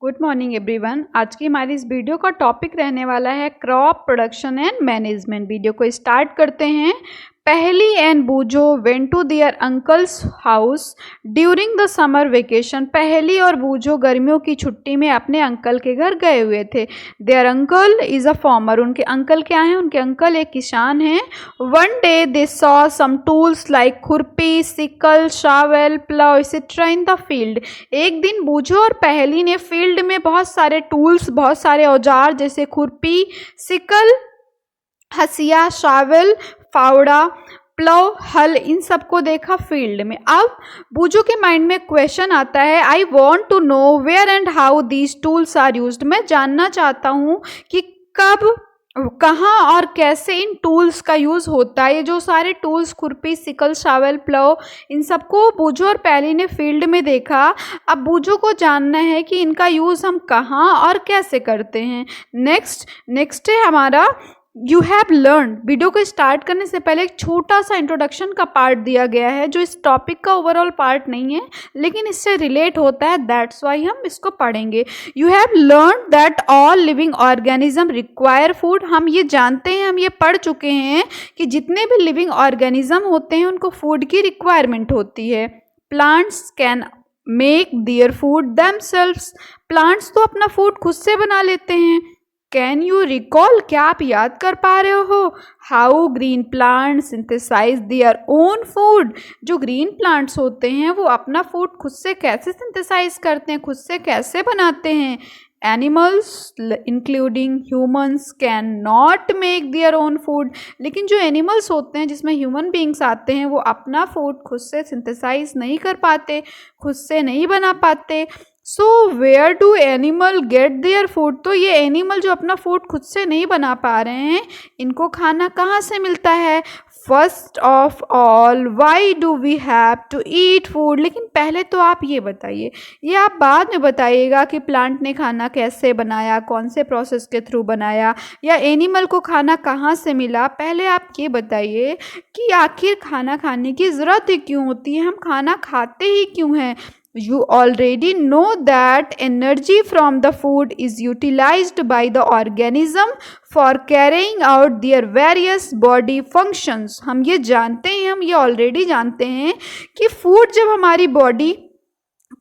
Good morning everyone. आज की हमारी इस वीडियो का टॉपिक रहने वाला है crop production and management. Video को स्टार्ट करते हैं। Paheli and Boojho went to their uncle's house during the summer vacation. Paheli और बूजो गर्मियों की छुट्टी में अपने अंकल के घर गए हुए थे। There uncle is a farmer. उनके अंकल क्या हैं? उनके अंकल एक किसान हैं। One day they saw some tools like खुरपी, sickle, shovel, plough etcetera in the field. एक दिन बूझो और पहली ने फील्ड में बहुत सारे टूल्स, बहुत सारे औजार जैसे खुरपी, सिकल, हसिया, शावल, फावड़ा, प्लाउ, हल, इन सबको देखा फील्ड में। अब बूझो के माइंड में क्वेश्चन आता है, I want to know where and how these tools are used. मैं जानना चाहता हूँ कि कब, कहाँ और कैसे इन टूल्स का यूज़ होता है। ये जो सारे टूल्स खुरपी, सिकल, शावल, प्लाउ, इन सबको बूझो और पहली ने फील्ड में देखा। अब बूझो को जानना है कि इनका यूज़ हम कहाँ और कैसे करते हैं। नेक्स्ट है हमारा यू हैव लर्न। वीडियो को स्टार्ट करने से पहले एक छोटा सा इंट्रोडक्शन का पार्ट दिया गया है जो इस टॉपिक का ओवरऑल पार्ट नहीं है लेकिन इससे रिलेट होता है, दैट्स वाई हम इसको पढ़ेंगे। You have learn that all living organism require food. हम ये जानते हैं, हम ये पढ़ चुके हैं कि जितने भी लिविंग ऑर्गेनिज्म होते हैं उनको फूड की रिक्वायरमेंट होती है। Plants can make their food themselves. Plants तो अपना फूड खुद से बना लेते हैं। कैन यू रिकॉल, क्या आप याद कर पा रहे हो how green plant synthesise their own food. जो ग्रीन प्लांट्स होते हैं वो अपना फूड खुद से कैसे सिंथेसाइज करते हैं, खुद से कैसे बनाते हैं। Animals including humans can not make their own food. लेकिन जो एनिमल्स होते हैं जिसमें ह्यूमन बींग्स आते हैं वो अपना फूड खुद से सिंथेसाइज नहीं कर पाते, खुद से नहीं बना पाते। So where do animal get their food. तो ये एनिमल जो अपना फूड खुद से नहीं बना पा रहे हैं, इनको खाना कहाँ से मिलता है। First of all why do we have to eat food. लेकिन पहले तो आप ये बताइए, ये आप बाद में बताइएगा कि प्लांट ने खाना कैसे बनाया, कौन से प्रोसेस के थ्रू बनाया, या एनिमल को खाना कहाँ से मिला। पहले आप ये बताइए कि आखिर खाना खाने की ज़रूरत ही क्यों होती है, हम खाना खाते ही क्यों हैं। You already know that energy from the food is utilized by the organism for carrying out their various body functions। हम ये जानते हैं, हम ये ऑलरेडी जानते हैं कि फूड जब हमारी बॉडी,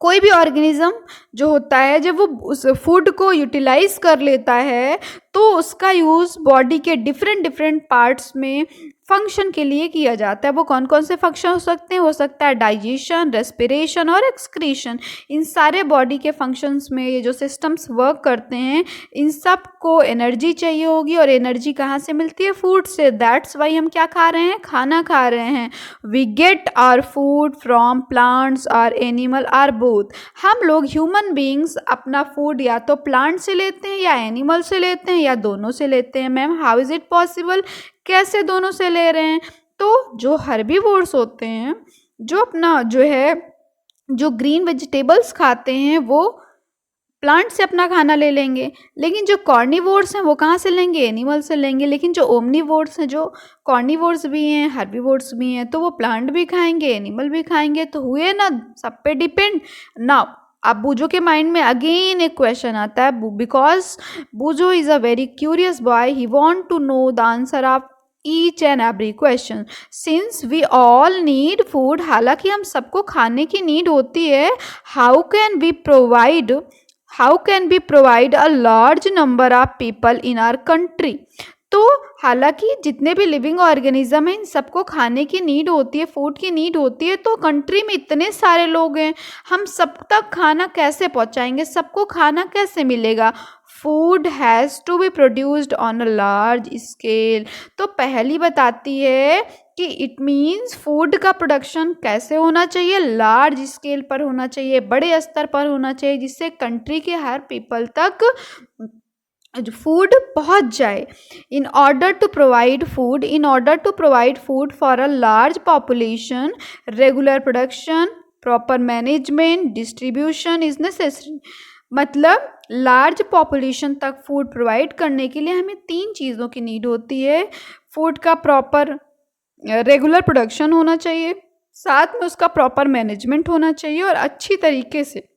कोई भी ऑर्गेनिज्म जो होता है जब वो उस फूड को यूटिलाइज कर लेता है तो उसका यूज़ बॉडी के डिफरेंट पार्ट्स में फंक्शन के लिए किया जाता है। वो कौन कौन से फंक्शन हो सकते हैं? हो सकता है डाइजेशन, रेस्पिरेशन और एक्सक्रीशन। इन सारे बॉडी के फंक्शंस में ये जो सिस्टम्स वर्क करते हैं, इन सब को एनर्जी चाहिए होगी और एनर्जी कहाँ से मिलती है? फूड से। दैट्स वाई हम क्या खा रहे हैं? खाना खा रहे हैं। We get our food from plants or animal or both. हम लोग ह्यूमन बींग्स अपना फूड या तो प्लांट से लेते हैं या एनिमल से लेते हैं या दोनों से लेते हैं। Ma'am how is it possible? कैसे दोनों से ले रहे हैं? तो जो हर्बीवोर्स होते हैं, जो अपना जो है जो ग्रीन वेजिटेबल्स खाते हैं वो प्लांट से अपना खाना ले लेंगे। लेकिन जो कॉर्निवोर्स हैं वो कहाँ से लेंगे? एनिमल से लेंगे। लेकिन जो ओमनिवोर्स हैं, जो कॉर्निवोर्स भी हैं, हर्बीवोर्स भी हैं, तो वो प्लांट भी खाएंगे, एनिमल भी खाएंगे। तो हुए ना, सब पे डिपेंड। नाउ अब बूझो के माइंड में अगेन एक क्वेश्चन आता है, because Boojho is a very curious boy, he want to know the answer of each and every question. Since we all need food, हालांकि हम सबको खाने की नीड होती है, how can we provide a large number of people in our country. तो हालांकि जितने भी लिविंग ऑर्गेनिज्म हैं इन सबको खाने की नीड होती है, फूड की नीड होती है, तो कंट्री में इतने सारे लोग हैं, हम सब तक खाना कैसे पहुंचाएंगे, सबको खाना कैसे मिलेगा। Food has to be produced on a large scale. तो पहली बताती है कि इट मीन्स फूड का प्रोडक्शन कैसे होना चाहिए? लार्ज स्केल पर होना चाहिए, बड़े स्तर पर होना चाहिए, जिससे कंट्री के हर पीपल तक फूड पहुंच जाए। In order to provide food for a large population, regular production, proper management, distribution is necessary. मतलब लार्ज पॉपुलेशन तक फूड प्रोवाइड करने के लिए हमें 3 चीज़ों की नीड होती है। फूड का प्रॉपर रेगुलर प्रोडक्शन होना चाहिए, साथ में उसका प्रॉपर मैनेजमेंट होना चाहिए और अच्छी तरीके से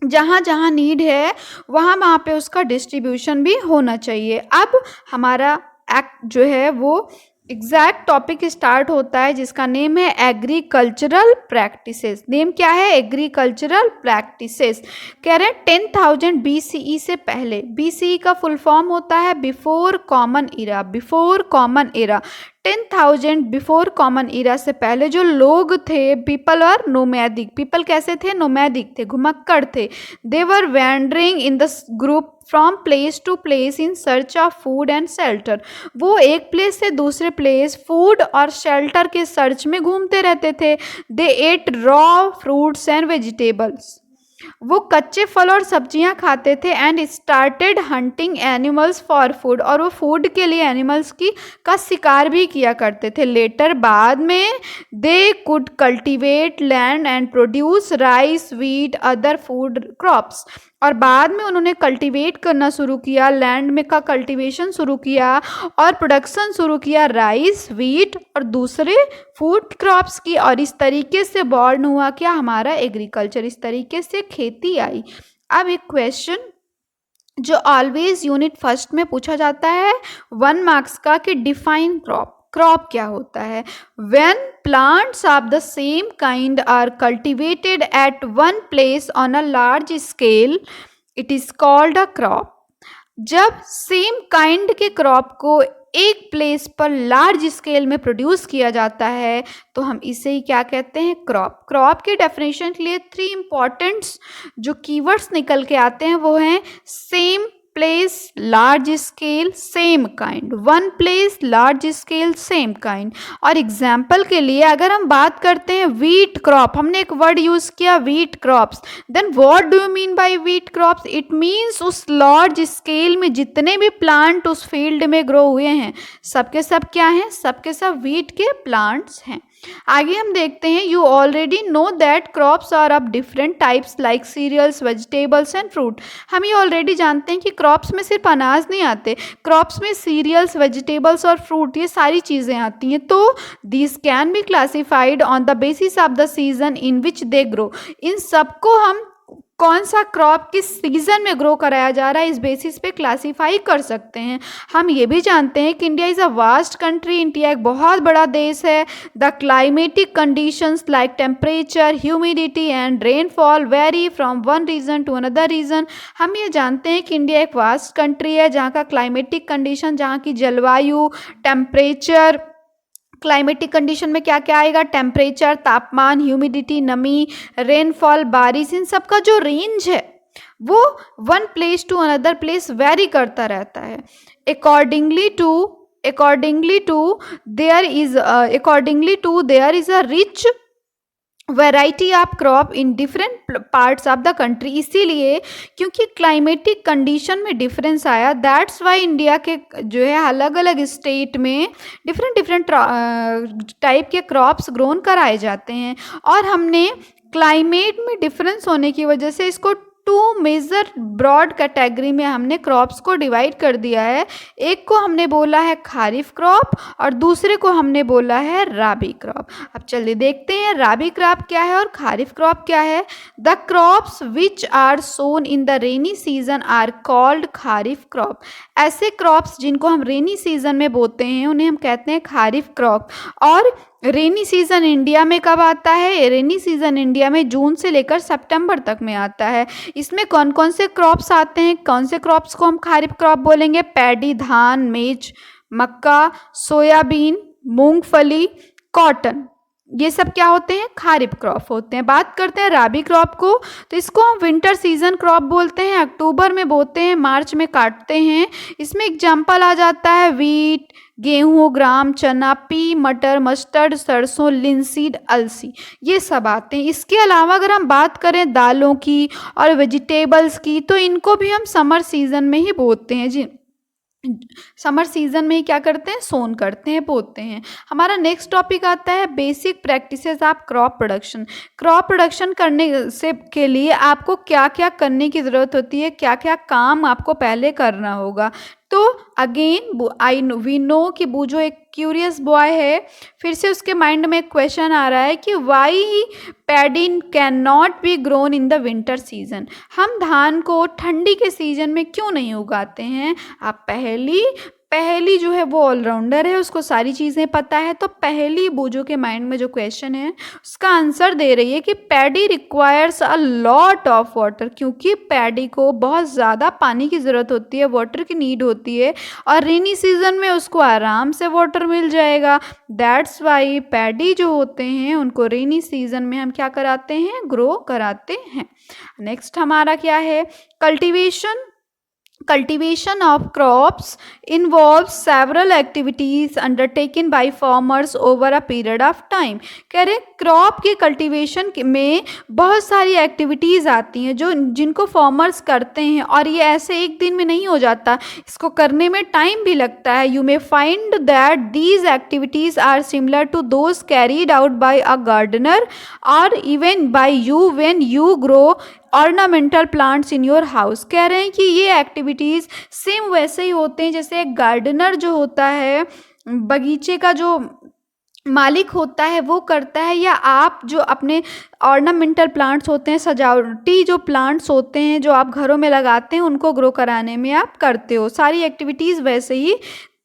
जहाँ जहाँ नीड है वहाँ वहाँ पे उसका डिस्ट्रीब्यूशन भी होना चाहिए। अब हमारा एक्ट जो है वो एग्जैक्ट टॉपिक स्टार्ट होता है जिसका नेम है एग्रीकल्चरल प्रैक्टिसेस। नेम क्या है? Agricultural practices. कह रहे हैं 10,000 BCE से पहले। BCE का फुल फॉर्म होता है बिफोर कॉमन इरा। बिफोर कॉमन इरा 10,000 बिफोर कॉमन इरा से पहले जो लोग थे, पीपल और नोमैदिक। पीपल कैसे थे? नोमैदिक थे, घुमक्कड़ थे। They were wandering in the group from place to place in search of food and shelter. वो एक प्लेस से दूसरे प्लेस फूड और शेल्टर के सर्च में घूमते रहते थे। They ate raw fruits and vegetables. वो कच्चे फल और सब्जियां खाते थे। And started hunting animals for food, और वो फूड के लिए एनिमल्स की का शिकार भी किया करते थे। लेटर बाद में they could cultivate land and produce rice, wheat, other food crops. और बाद में उन्होंने कल्टीवेट करना शुरू किया, लैंड में का कल्टीवेशन शुरू किया और प्रोडक्शन शुरू किया राइस, व्हीट और दूसरे फूड क्रॉप्स की। और इस तरीके से बॉर्न हुआ क्या? हमारा एग्रीकल्चर। इस तरीके से खेती आई। अब एक क्वेश्चन जो ऑलवेज यूनिट फर्स्ट में पूछा जाता है 1 मार्क्स का कि डिफाइन क्रॉप। क्रॉप क्या होता है? When plants of the same kind are cultivated at one place on a large scale it is called a crop. जब सेम काइंड के क्रॉप को एक प्लेस पर लार्ज स्केल में प्रोड्यूस किया जाता है तो हम इसे ही क्या कहते हैं? क्रॉप। क्रॉप के डेफिनेशन के लिए 3 इंपॉर्टेंट्स जो कीवर्ड्स निकल के आते हैं वो हैं same place, large scale, same kind. One place, large scale, same kind. और एग्जाम्पल के लिए अगर हम बात करते हैं व्हीट क्रॉप, हमने एक वर्ड यूज किया wheat crops, then what do you mean by wheat crops? It means उस लार्ज स्केल में जितने भी प्लांट उस फील्ड में ग्रो हुए हैं सबके सब क्या हैं? सबके सब व्हीट के प्लांट्स हैं। आगे हम देखते हैं you already know that crops are of different types like cereals, vegetables and fruit. हम ये ऑलरेडी जानते हैं कि क्रॉप्स में सिर्फ अनाज नहीं आते, क्रॉप्स में सीरियल्स, वेजिटेबल्स और फ्रूट ये सारी चीज़ें आती हैं। तो this can be classified on the basis of the season in which they grow. इन सबको हम कौन सा क्रॉप किस सीजन में ग्रो कराया जा रहा है इस बेसिस पे क्लासीफाई कर सकते हैं। हम ये भी जानते हैं कि India is a vast country. India एक बहुत बड़ा देश है। The climatic conditions like temperature, humidity and rainfall vary from one region to another region. हम ये जानते हैं कि इंडिया एक वास्ट कंट्री है जहाँ का क्लाइमेटिक कंडीशन, जहाँ की जलवायु, टेम्परेचर, क्लाइमेटिक कंडीशन में क्या क्या आएगा? टेम्परेचर, तापमान, ह्यूमिडिटी, नमी, रेनफॉल, बारिश, इन सब का जो रेंज है वो one place to another place vary करता रहता है। Accordingly to there is a rich variety of crop in different parts of the country. इसीलिए क्योंकि क्लाइमेटिक कंडीशन में डिफरेंस आया, दैट्स वाई इंडिया के जो है अलग अलग स्टेट में डिफरेंट टाइप के क्रॉप्स ग्रोन कराए जाते हैं। और हमने क्लाइमेट में डिफरेंस होने की वजह से इसको 2 मेजर ब्रॉड कैटेगरी में हमने क्रॉप्स को डिवाइड कर दिया है। एक को हमने बोला है खारिफ क्रॉप और दूसरे को हमने बोला है राबी क्रॉप। अब चलिए देखते हैं राबी क्रॉप क्या है और खारिफ क्रॉप क्या है। The crops which are sown in the rainy season are called kharif crop. ऐसे क्रॉप्स जिनको हम रेनी सीजन में बोते हैं उन्हें हम कहते हैं खारिफ क्रॉप। और रेनी सीज़न इंडिया में कब आता है? रेनी सीज़न इंडिया में जून से लेकर सितंबर तक में आता है। इसमें कौन कौन से क्रॉप्स आते हैं? कौन से क्रॉप्स को हम खारिफ क्रॉप बोलेंगे? पैडी, धान, मेज, मक्का, सोयाबीन, मूंगफली, कॉटन, ये सब क्या होते हैं? खारिफ क्रॉप होते हैं। बात करते हैं राबी क्रॉप को, तो इसको हम विंटर सीजन क्रॉप बोलते हैं। अक्टूबर में बोते हैं, मार्च में काटते हैं। इसमें एग्जाम्पल आ जाता है वीट, गेहूँ, ग्राम, चना, पी, मटर, मस्टर्ड, सरसों, लिनसीड, अलसी, ये सब आते हैं। इसके अलावा अगर हम बात करें दालों की और वेजिटेबल्स की तो इनको भी हम समर सीजन में ही बोते हैं जी। समर सीजन में ही क्या करते हैं? सोन करते हैं, बोते हैं। हमारा नेक्स्ट टॉपिक आता है basic practices of crop production. Crop production करने से के लिए आपको क्या क्या करने की ज़रूरत होती है, क्या क्या काम आपको पहले करना होगा। तो तो अगेन वी नो कि बूजो एक क्यूरियस बॉय है। फिर से उसके माइंड में एक क्वेश्चन आ रहा है कि why paddy can not be grown in the winter season, हम धान को ठंडी के सीजन में क्यों नहीं उगाते हैं। आप पहली जो है वो ऑलराउंडर है, उसको सारी चीज़ें पता है, तो पहली बूजो के माइंड में जो क्वेश्चन है उसका आंसर दे रही है कि paddy requires a lot of water, क्योंकि पैडी को बहुत ज़्यादा पानी की ज़रूरत होती है, वाटर की नीड होती है, और रेनी सीजन में उसको आराम से वाटर मिल जाएगा। दैट्स वाई पैडी जो होते हैं उनको रेनी सीजन में हम क्या कराते हैं, ग्रो कराते हैं। नेक्स्ट हमारा क्या है, Cultivation of crops involves several activities undertaken by farmers over a period of time। कह रहे क्रॉप के कल्टीवेशन में बहुत सारी एक्टिविटीज़ आती हैं जो जिनको फार्मर्स करते हैं, और ये ऐसे एक दिन में नहीं हो जाता, इसको करने में टाइम भी लगता है। You may find that these activities are similar to those carried out by a gardener और even by you when you grow ornamental plants in your house. कह रहे हैं कि ये एक्टिविटीज़ सेम वैसे ही होते हैं जैसे एक गार्डनर जो होता है, बगीचे का जो मालिक होता है वो करता है, या आप जो अपने ऑर्नामेंटल प्लांट्स होते हैं, सजावटी जो प्लांट्स होते हैं जो आप घरों में लगाते हैं, उनको ग्रो कराने में आप करते हो। सारी एक्टिविटीज़ वैसे ही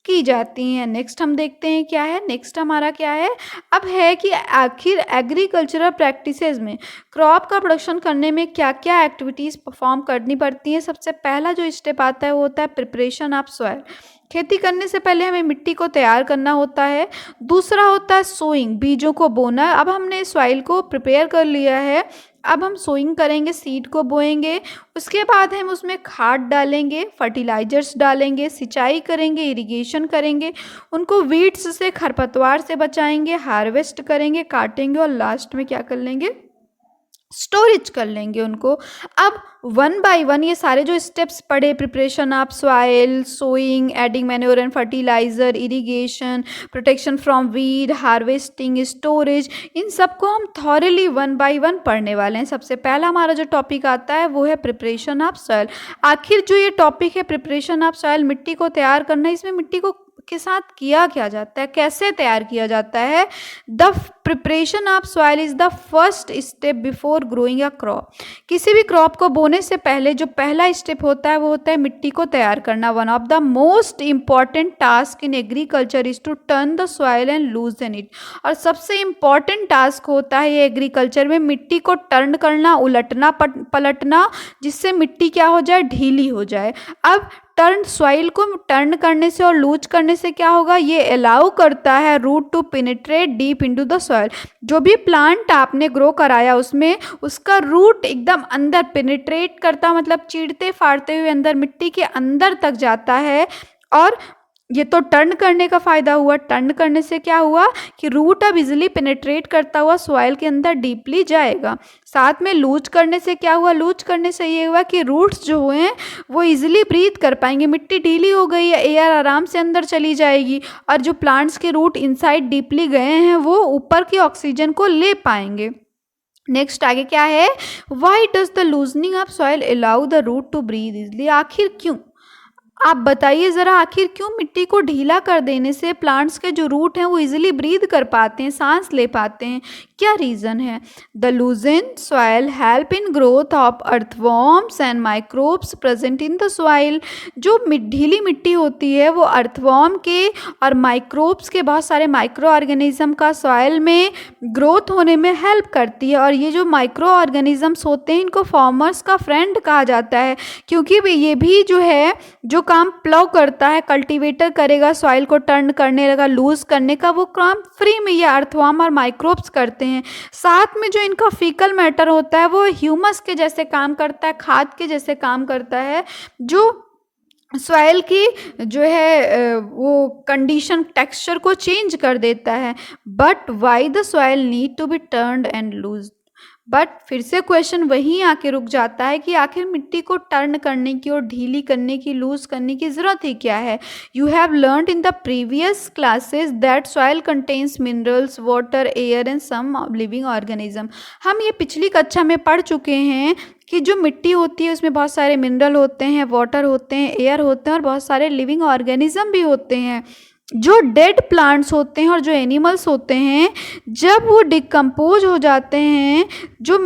की जाती हैं। नेक्स्ट हम देखते हैं क्या है, नेक्स्ट हमारा क्या है, अब है कि आखिर एग्रीकल्चरल प्रैक्टिसेस में क्रॉप का प्रोडक्शन करने में क्या क्या एक्टिविटीज़ परफॉर्म करनी पड़ती हैं। सबसे पहला जो स्टेप आता है वो होता है प्रिपरेशन ऑफ सॉइल। खेती करने से पहले हमें मिट्टी को तैयार करना होता है। दूसरा होता है सोइंग, बीजों को बोना। अब हमने सॉइल को प्रिपेयर कर लिया है, अब हम सोइंग करेंगे, सीड को बोएंगे, उसके बाद हम उसमें खाद डालेंगे, फर्टिलाइजर्स डालेंगे, सिंचाई करेंगे, इरिगेशन करेंगे, उनको वीड्स से, खरपतवार से बचाएंगे, हार्वेस्ट करेंगे, काटेंगे, और लास्ट में क्या कर लेंगे, स्टोरेज कर लेंगे उनको। अब वन बाय वन ये सारे जो स्टेप्स पढ़े, preparation of soil, sowing, adding manure and fertiliser, irrigation, protection from weed, harvesting, storage, इन सबको हम थॉरली वन बाय वन पढ़ने वाले हैं। सबसे पहला हमारा जो टॉपिक आता है वो है प्रिपरेशन ऑफ सॉइल। आखिर जो ये टॉपिक है प्रिपरेशन ऑफ सॉइल, मिट्टी को तैयार करना, इसमें मिट्टी को के साथ किया क्या जाता है, कैसे तैयार किया जाता है। The preparation of soil is the first step before growing a crop. किसी भी क्रॉप को बोने से पहले जो पहला स्टेप होता है वो होता है मिट्टी को तैयार करना। One of the most important task in agriculture is to turn the soil and loosen it. और सबसे इम्पॉर्टेंट टास्क होता है ये एग्रीकल्चर में, मिट्टी को टर्न करना, उलटना पलटना, जिससे मिट्टी क्या हो जाए, ढीली हो जाए। अब सॉइल को टर्न करने से और लूज करने से क्या होगा, ये अलाउ करता है root to penetrate deep into the soil. जो भी प्लांट आपने ग्रो कराया उसमें उसका रूट एकदम अंदर पेनिट्रेट करता, मतलब चीरते फाड़ते हुए अंदर मिट्टी के अंदर तक जाता है। और ये तो टर्न करने का फ़ायदा हुआ। टर्न करने से क्या हुआ कि रूट अब इजीली पेनिट्रेट करता हुआ सॉइल के अंदर डीपली जाएगा। साथ में लूज करने से क्या हुआ, लूज करने से ये हुआ कि रूट्स जो हुए हैं वो इजीली ब्रीथ कर पाएंगे। मिट्टी ढीली हो गई है, एयर आराम से अंदर चली जाएगी, और जो प्लांट्स के रूट इनसाइड डीपली गए हैं वो ऊपर की ऑक्सीजन को ले पाएंगे। नेक्स्ट आगे क्या है, why does the loosening of soil allow the root to breathe easily. आखिर क्यों, आप बताइए ज़रा, आखिर क्यों मिट्टी को ढीला कर देने से प्लांट्स के जो रूट हैं वो इजीली ब्रीथ कर पाते हैं, सांस ले पाते हैं, क्या रीज़न है। The लूजन soil help in growth of earthworms and microbes present in the soil. जो ढीली मिट्टी होती है वो अर्थवॉर्म के और माइक्रोब्स के, बहुत सारे माइक्रो ऑर्गेनिज्म का सॉइल में ग्रोथ होने में हेल्प करती है। और ये जो माइक्रो ऑर्गेनिजम्स होते हैं इनको फार्मर्स का फ्रेंड कहा जाता है, क्योंकि ये भी जो है जो काम प्लो करता है, कल्टीवेटर करेगा, सॉइल को टर्न करने लगा, लूज करने का, वो काम फ्री में ये अर्थवॉर्म और माइक्रोब्स करते हैं। साथ में जो इनका फीकल मैटर होता है वो ह्यूमस के जैसे काम करता है, खाद के जैसे काम करता है, जो सॉइल की जो है वो कंडीशन, टेक्सचर को चेंज कर देता है। But why the soil need to be turned and loose. But फिर से क्वेश्चन वहीं आके रुक जाता है कि आखिर मिट्टी को टर्न करने की और ढीली करने की, लूज करने की ज़रूरत ही क्या है। You have learned in the previous classes that soil contains minerals, water, air and some living organism. हम ये पिछली कक्षा में पढ़ चुके हैं कि जो मिट्टी होती है उसमें बहुत सारे मिनरल होते हैं, वाटर होते हैं, एयर होते हैं और बहुत सारे लिविंग ऑर्गेनिज्म भी होते हैं। जो डेड प्लांट्स होते हैं और जो एनिमल्स होते हैं, जब वो डिकम्पोज हो जाते हैं, जो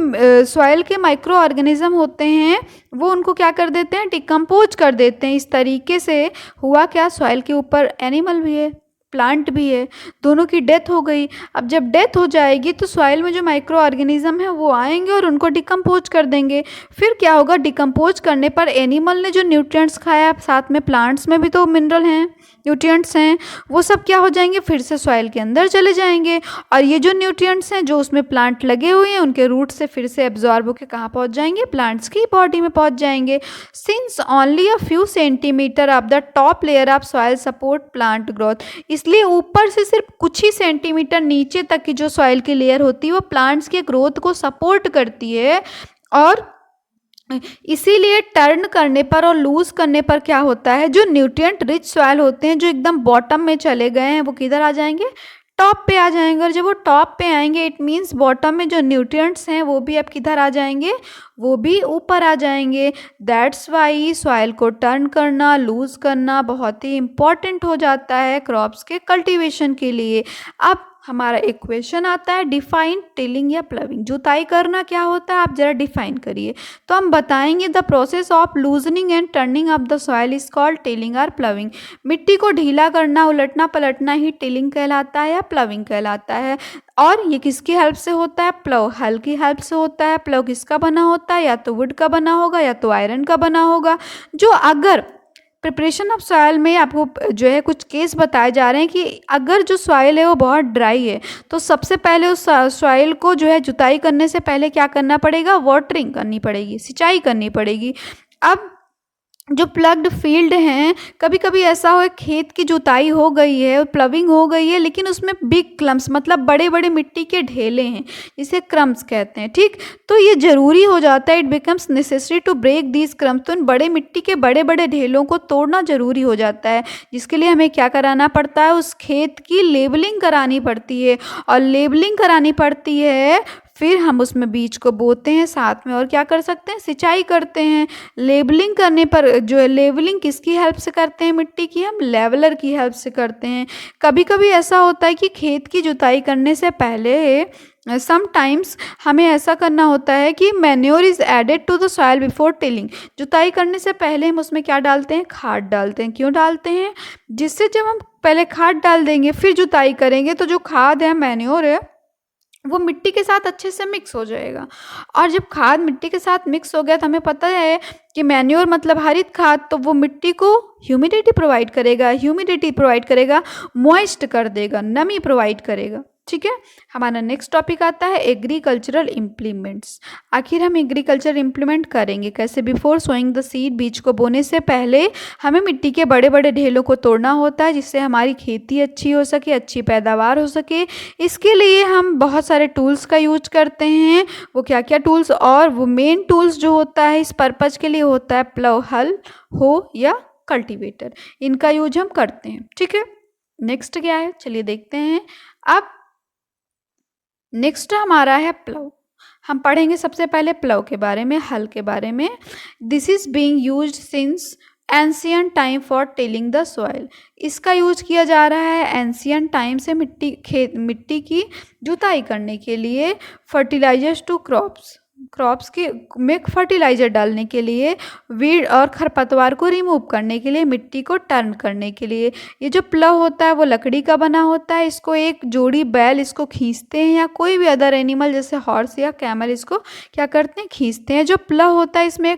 सॉइल के माइक्रो ऑर्गेनिज्म होते हैं वो उनको क्या कर देते हैं, डिकम्पोज कर देते हैं। इस तरीके से हुआ क्या, सॉइल के ऊपर एनिमल भी है, प्लांट भी है, दोनों की डेथ हो गई। अब जब डेथ हो जाएगी तो सॉइल में जो माइक्रो ऑर्गेनिज्म है वो आएंगे और उनको डिकम्पोज कर देंगे। फिर क्या होगा, डिकम्पोज करने पर एनिमल ने जो न्यूट्रिएंट्स खाया, साथ में प्लांट्स में भी तो मिनरल हैं, न्यूट्रिएंट्स हैं, वो सब क्या हो जाएंगे, फिर से सॉइल के अंदर चले जाएंगे। और ये जो न्यूट्रिएंट्स हैं जो उसमें प्लांट लगे हुए हैं, उनके रूट से फिर से एब्जॉर्ब होकर कहाँ पहुँच जाएंगे, प्लांट्स की बॉडी में पहुँच जाएंगे। Since only a few centimetre of the top layer of soil support plant growth, इसलिए ऊपर से सिर्फ कुछ ही सेंटीमीटर नीचे तक की जो सॉइल की लेयर होती है वो प्लांट्स के ग्रोथ को सपोर्ट करती है। और इसीलिए टर्न करने पर और लूज करने पर क्या होता है, जो न्यूट्रिएंट रिच सॉइल होते हैं जो एकदम बॉटम में चले गए हैं वो किधर आ जाएंगे, टॉप पे आ जाएंगे। और जब वो टॉप पे आएंगे इट मीन्स बॉटम में जो न्यूट्रिएंट्स हैं वो भी अब किधर आ जाएंगे, वो भी ऊपर आ जाएंगे। दैट्स वाई सॉइल को टर्न करना, लूज करना बहुत ही इम्पॉर्टेंट हो जाता है क्रॉप्स के कल्टीवेशन के लिए। अब हमारा एक क्वेश्चन आता है, डिफाइन टिलिंग या प्लविंग, जुताई करना क्या होता है, आप जरा डिफाइन करिए। तो हम बताएंगे the process of loosening and turning of the soil is called tilling और प्लविंग। मिट्टी को ढीला करना, उलटना पलटना ही टिलिंग कहलाता है या प्लविंग कहलाता है। और ये किसकी हेल्प से होता है, प्लव, हल की हेल्प से होता है। प्लव किसका बना होता है, या तो वुड का बना होगा या तो आयरन का बना होगा। जो अगर प्रिपरेशन ऑफ सॉइल में आपको जो है कुछ केस बताए जा रहे हैं कि अगर जो सॉइल है वो बहुत ड्राई है तो सबसे पहले उस सॉइल को जो है जुताई करने से पहले क्या करना पड़ेगा, वाटरिंग करनी पड़ेगी, सिंचाई करनी पड़ेगी। अब जो प्लग्ड फील्ड हैं, कभी कभी ऐसा हो खेत की जुताई हो गई है, प्लविंग हो गई है, लेकिन उसमें बिग क्लम्स मतलब बड़े बड़े मिट्टी के ढेले हैं जिसे क्रम्स कहते हैं, ठीक। तो ये ज़रूरी हो जाता है, it becomes necessary to break these crumbs, तो इन बड़े मिट्टी के बड़े बड़े ढेलों को तोड़ना ज़रूरी हो जाता है, जिसके लिए हमें क्या कराना पड़ता है, उस खेत की लेबलिंग करानी पड़ती है। और लेबलिंग करानी पड़ती है, फिर हम उसमें बीज को बोते हैं, साथ में और क्या कर सकते हैं, सिंचाई करते हैं। लेबलिंग करने पर जो है, लेबलिंग किसकी हेल्प से करते हैं मिट्टी की, हम लेवलर की हेल्प से करते हैं। कभी कभी ऐसा होता है कि खेत की जुताई करने से पहले समटाइम्स हमें ऐसा करना होता है कि manure is added to the soil before tilling, जुताई करने से पहले हम उसमें क्या डालते हैं, खाद डालते हैं। क्यों डालते हैं, जिससे जब हम पहले खाद डाल देंगे फिर जुताई करेंगे तो जो खाद है, मैन्योर है, वो मिट्टी के साथ अच्छे से मिक्स हो जाएगा। और जब खाद मिट्टी के साथ मिक्स हो गया तो हमें पता है कि मैन्योर मतलब हरित खाद, तो वो मिट्टी को ह्यूमिडिटी प्रोवाइड करेगा, मॉइस्ट कर देगा, नमी प्रोवाइड करेगा, ठीक है। हमारा नेक्स्ट टॉपिक आता है एग्रीकल्चरल इम्प्लीमेंट्स। आखिर हम एग्रीकल्चर इम्प्लीमेंट करेंगे कैसे, बिफोर सोइंग द सीड, बीज को बोने से पहले हमें मिट्टी के बड़े बड़े ढेलों को तोड़ना होता है जिससे हमारी खेती अच्छी हो सके, अच्छी पैदावार हो सके। इसके लिए हम बहुत सारे टूल्स का यूज करते हैं। वो क्या क्या टूल्स, और वो मेन टूल्स जो होता है इस पर्पज़ के लिए होता है प्लव, हल हो या कल्टीवेटर, इनका यूज हम करते हैं, ठीक है। नेक्स्ट क्या है, चलिए देखते हैं। अब नेक्स्ट हमारा है प्लव। हम पढ़ेंगे सबसे पहले प्लव के बारे में, हल के बारे में। This is being used since ancient time for tilling the soil. इसका यूज किया जा रहा है एंशियंट टाइम से मिट्टी की जुताई करने के लिए, फर्टिलाइजर्स टू क्रॉप्स के में फर्टिलाइजर डालने के लिए, वीड और खरपतवार को रिमूव करने के लिए, मिट्टी को टर्न करने के लिए। ये जो प्लव होता है वो लकड़ी का बना होता है, इसको एक जोड़ी बैल इसको खींचते हैं या कोई भी अदर एनिमल जैसे हॉर्स या कैमल इसको क्या करते हैं, खींचते हैं। जो प्लव होता है इसमें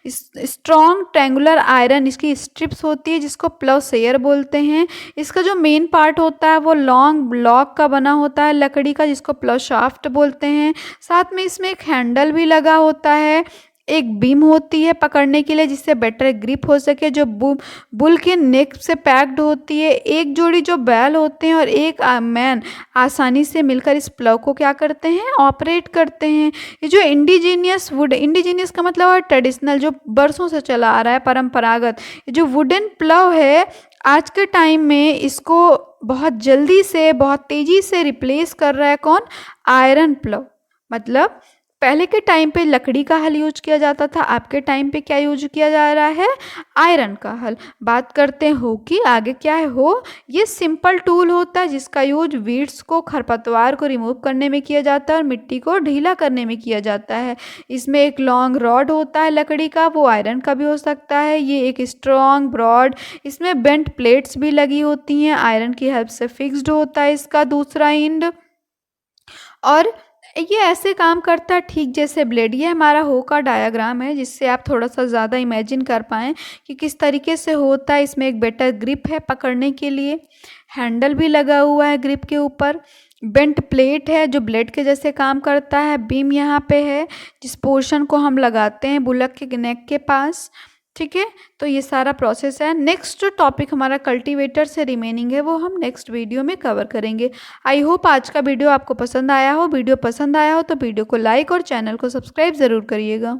स्ट्रॉन्ग ट्रैंगुलर आयरन इसकी स्ट्रिप्स होती है जिसको प्लव शेयर बोलते हैं। इसका जो मेन पार्ट होता है वो लॉन्ग ब्लॉक का बना होता है लकड़ी का, जिसको प्लव शाफ्ट बोलते हैं। साथ में इसमें एक हैंडल भी लगा होता है, एक बीम होती है पकड़ने के लिए जिससे बेटर ग्रिप हो सके, जो बुल के नेक से पैक्ड होती है। एक जोड़ी जो बैल होते हैं और एक मैन आसानी से मिलकर इस प्लव को क्या करते हैं, ऑपरेट करते हैं। ये जो इंडिजीनियस वुड, इंडिजीनियस का मतलब है ट्रेडिशनल, जो बरसों से चला आ रहा है, परंपरागत। ये जो वुडन प्लव है आज के टाइम में इसको बहुत जल्दी से, बहुत तेज़ी से रिप्लेस कर रहा है कौन, आयरन प्लव। मतलब पहले के टाइम पे लकड़ी का हल यूज किया जाता था, आपके टाइम पे क्या यूज किया जा रहा है, आयरन का हल। बात करते हैं हो की, आगे क्या है हो, ये सिंपल टूल होता है जिसका यूज वीड्स को, खरपतवार को रिमूव करने में किया जाता है और मिट्टी को ढीला करने में किया जाता है। इसमें एक लॉन्ग रॉड होता है लकड़ी का, वो आयरन का भी हो सकता है। ये एक स्ट्रॉन्ग ब्रॉड, इसमें बेंट प्लेट्स भी लगी होती हैं, आयरन की हेल्प से फिक्स्ड होता है इसका दूसरा एंड। और ये ऐसे काम करता है ठीक जैसे ब्लेड। ये हमारा हो का डायग्राम है जिससे आप थोड़ा सा ज़्यादा इमेजिन कर पाएँ कि किस तरीके से होता है। इसमें एक बेटर ग्रिप है पकड़ने के लिए, हैंडल भी लगा हुआ है ग्रिप के ऊपर, बेंट प्लेट है जो ब्लेड के जैसे काम करता है, बीम यहाँ पे है जिस पोर्शन को हम लगाते हैं बुलक के नेक के पास। ठीक है, तो ये सारा प्रोसेस है। नेक्स्ट जो टॉपिक हमारा कल्टीवेटर से रिमेनिंग है वो हम नेक्स्ट वीडियो में कवर करेंगे। आई होप आज का वीडियो आपको पसंद आया हो। वीडियो पसंद आया हो तो वीडियो को लाइक और चैनल को सब्सक्राइब ज़रूर करिएगा।